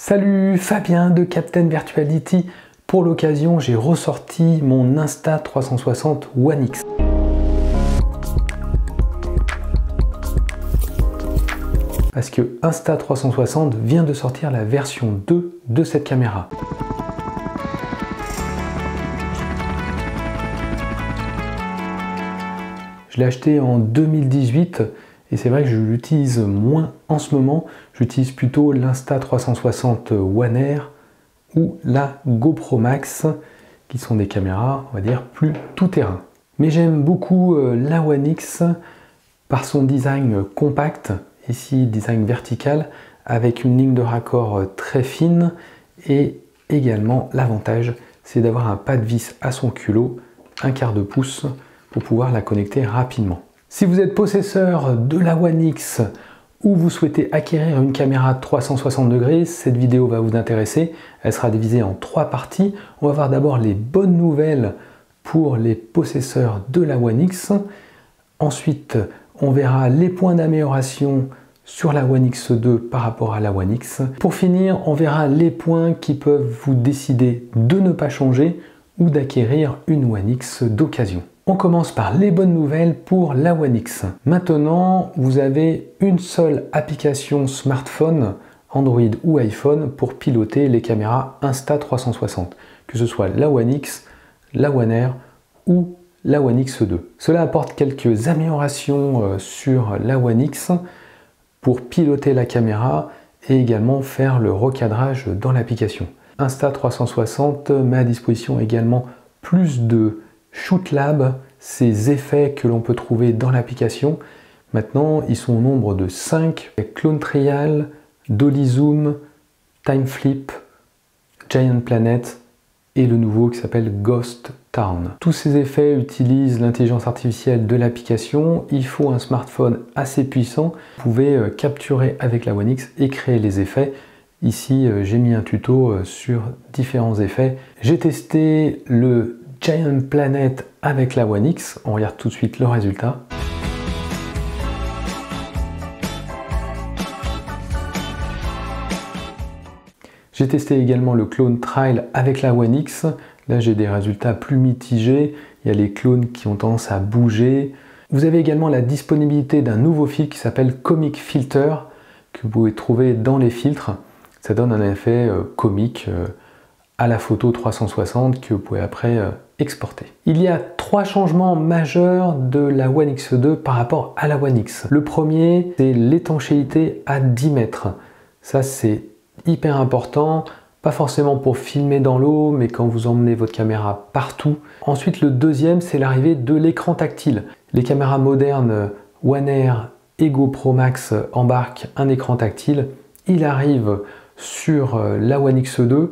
Salut, Fabien de Captain Virtuality. Pour l'occasion, j'ai ressorti mon Insta360 One X. Parce que Insta360 vient de sortir la version 2 de cette caméra. Je l'ai acheté en 2018 et c'est vrai que je l'utilise moins en ce moment. J'utilise plutôt l'Insta360 One Air ou la GoPro Max qui sont des caméras, on va dire, plus tout-terrain. Mais j'aime beaucoup la One X par son design compact, ici design vertical, avec une ligne de raccord très fine et également l'avantage, c'est d'avoir un pas de vis à son culot, un quart de pouce, pour pouvoir la connecter rapidement. Si vous êtes possesseur de la One X ou vous souhaitez acquérir une caméra 360 degrés, cette vidéo va vous intéresser. Elle sera divisée en 3 parties. On va voir d'abord les bonnes nouvelles pour les possesseurs de la One X. Ensuite, on verra les points d'amélioration sur la One X2 par rapport à la One X. Pour finir, on verra les points qui peuvent vous décider de ne pas changer ou d'acquérir une One X d'occasion. On commence par les bonnes nouvelles pour la One X. Maintenant, vous avez une seule application smartphone, Android ou iPhone, pour piloter les caméras Insta360, que ce soit la One X, la One Air ou la One X2. Cela apporte quelques améliorations sur la One X pour piloter la caméra et également faire le recadrage dans l'application. Insta360 met à disposition également plus de Shoot Lab, ces effets que l'on peut trouver dans l'application. Maintenant, ils sont au nombre de 5. Clone Trial, Dolly Zoom, Time Flip, Giant Planet et le nouveau qui s'appelle Ghost Town. Tous ces effets utilisent l'intelligence artificielle de l'application. Il faut un smartphone assez puissant. Vous pouvez capturer avec la One X et créer les effets. Ici, j'ai mis un tuto sur différents effets. J'ai testé le Giant Planet avec la One X. On regarde tout de suite le résultat. J'ai testé également le Clone Trial avec la One X. Là, j'ai des résultats plus mitigés. Il y a les clones qui ont tendance à bouger. Vous avez également la disponibilité d'un nouveau filtre qui s'appelle Comic Filter, que vous pouvez trouver dans les filtres. Ça donne un effet comique à la photo 360 que vous pouvez après exporter. Il y a 3 changements majeurs de la One X2 par rapport à la One X. Le premier, c'est l'étanchéité à 10 mètres. Ça, c'est hyper important, pas forcément pour filmer dans l'eau, mais quand vous emmenez votre caméra partout. Ensuite, le deuxième, c'est l'arrivée de l'écran tactile. Les caméras modernes One Air et GoPro Max embarquent un écran tactile. Il arrive sur la One X2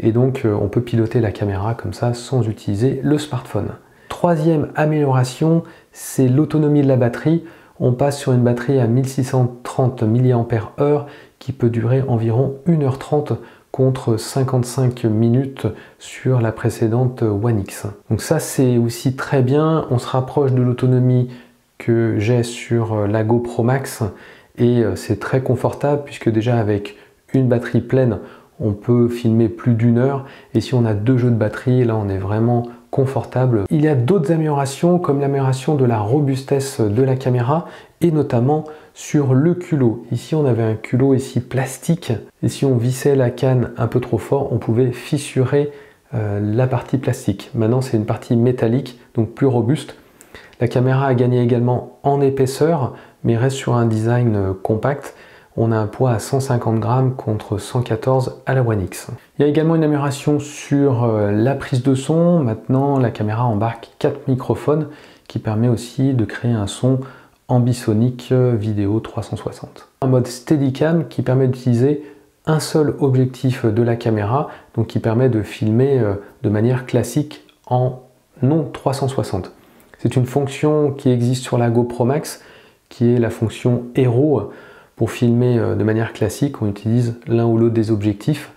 et donc on peut piloter la caméra comme ça sans utiliser le smartphone. Troisième amélioration, c'est l'autonomie de la batterie. On passe sur une batterie à 1630 mAh qui peut durer environ 1h30 contre 55 minutes sur la précédente One X. Donc ça, c'est aussi très bien. On se rapproche de l'autonomie que j'ai sur la GoPro Max et c'est très confortable puisque déjà avec une batterie pleine, on peut filmer plus d'1 heure et si on a 2 jeux de batterie, là on est vraiment confortable. Il y a d'autres améliorations comme l'amélioration de la robustesse de la caméra et notamment sur le culot. Ici on avait un culot ici plastique et si on vissait la canne un peu trop fort, on pouvait fissurer la partie plastique. Maintenant c'est une partie métallique donc plus robuste. La caméra a gagné également en épaisseur mais reste sur un design compact. On a un poids à 150 grammes contre 114 à la One X. Il y a également une amélioration sur la prise de son. Maintenant, la caméra embarque 4 microphones qui permet aussi de créer un son ambisonique vidéo 360. Un mode Steadicam qui permet d'utiliser un seul objectif de la caméra, donc qui permet de filmer de manière classique en non 360. C'est une fonction qui existe sur la GoPro Max, qui est la fonction Hero. Pour filmer de manière classique, on utilise l'un ou l'autre des objectifs.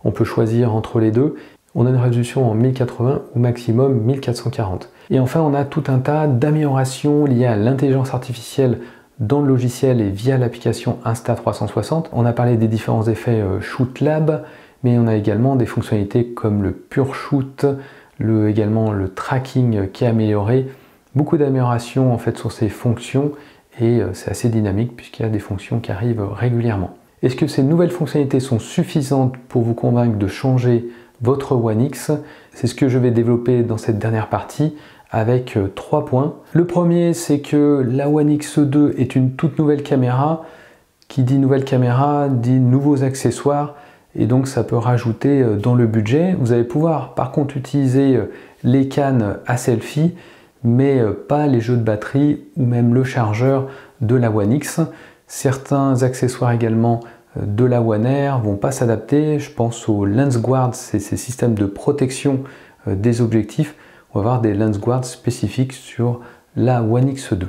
On peut choisir entre les deux. On a une résolution en 1080 ou maximum 1440. Et enfin, on a tout un tas d'améliorations liées à l'intelligence artificielle dans le logiciel et via l'application Insta360. On a parlé des différents effets Shoot Lab, mais on a également des fonctionnalités comme le Pure Shoot, également le tracking qui est amélioré. Beaucoup d'améliorations en fait sur ces fonctions et c'est assez dynamique puisqu'il y a des fonctions qui arrivent régulièrement. Est-ce que ces nouvelles fonctionnalités sont suffisantes pour vous convaincre de changer votre One X? C'est ce que je vais développer dans cette dernière partie avec 3 points. Le premier, c'est que la One X2 est une toute nouvelle caméra. Qui dit nouvelle caméra dit nouveaux accessoires et donc ça peut rajouter dans le budget. Vous allez pouvoir par contre utiliser les cannes à selfie mais pas les jeux de batterie ou même le chargeur de la One X. Certains accessoires également de la One Air vont pas s'adapter. Je pense aux lens guards, c'est ces systèmes de protection des objectifs. On va avoir des lens guards spécifiques sur la One X2.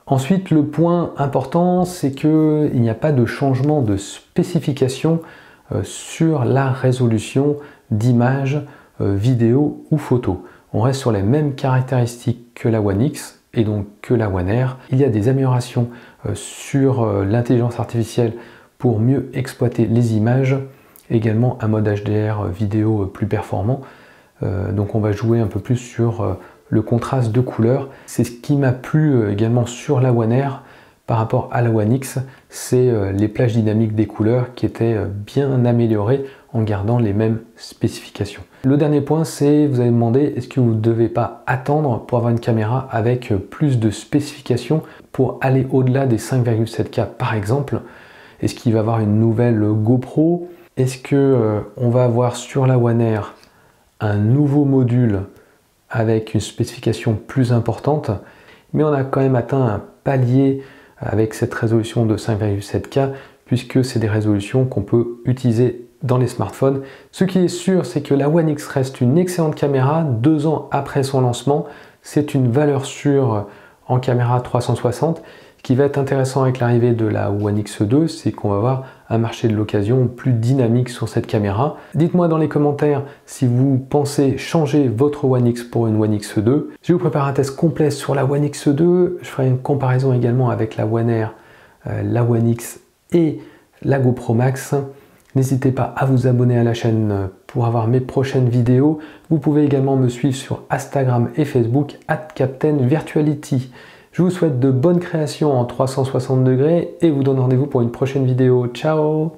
Ensuite, le point important, c'est qu'il n'y a pas de changement de spécification sur la résolution d'image, vidéo ou photo. On reste sur les mêmes caractéristiques que la One X et donc que la One Air. Il y a des améliorations sur l'intelligence artificielle pour mieux exploiter les images, également un mode HDR vidéo plus performant. Donc on va jouer un peu plus sur le contraste de couleurs. C'est ce qui m'a plu également sur la One Air par rapport à la One X, c'est les plages dynamiques des couleurs qui étaient bien améliorées en gardant les mêmes spécifications. Le dernier point, c'est, vous avez demandé, est-ce que vous ne devez pas attendre pour avoir une caméra avec plus de spécifications pour aller au-delà des 5,7K par exemple? Est-ce qu'il va y avoir une nouvelle GoPro? Est-ce que on va avoir sur la One Air un nouveau module avec une spécification plus importante? Mais on a quand même atteint un palier avec cette résolution de 5,7K puisque c'est des résolutions qu'on peut utiliser dans les smartphones. Ce qui est sûr, c'est que la One X reste une excellente caméra 2 ans après son lancement. C'est une valeur sûre en caméra 360. Ce qui va être intéressant avec l'arrivée de la One X2, c'est qu'on va avoir un marché de l'occasion plus dynamique sur cette caméra. Dites-moi dans les commentaires si vous pensez changer votre One X pour une One X2. Je vais vous préparer un test complet sur la One X2. Je ferai une comparaison également avec la One Air, la One X et la GoPro Max. N'hésitez pas à vous abonner à la chaîne pour avoir mes prochaines vidéos. Vous pouvez également me suivre sur Instagram et Facebook @CaptainVirtuality. Je vous souhaite de bonnes créations en 360 degrés et vous donne rendez-vous pour une prochaine vidéo. Ciao!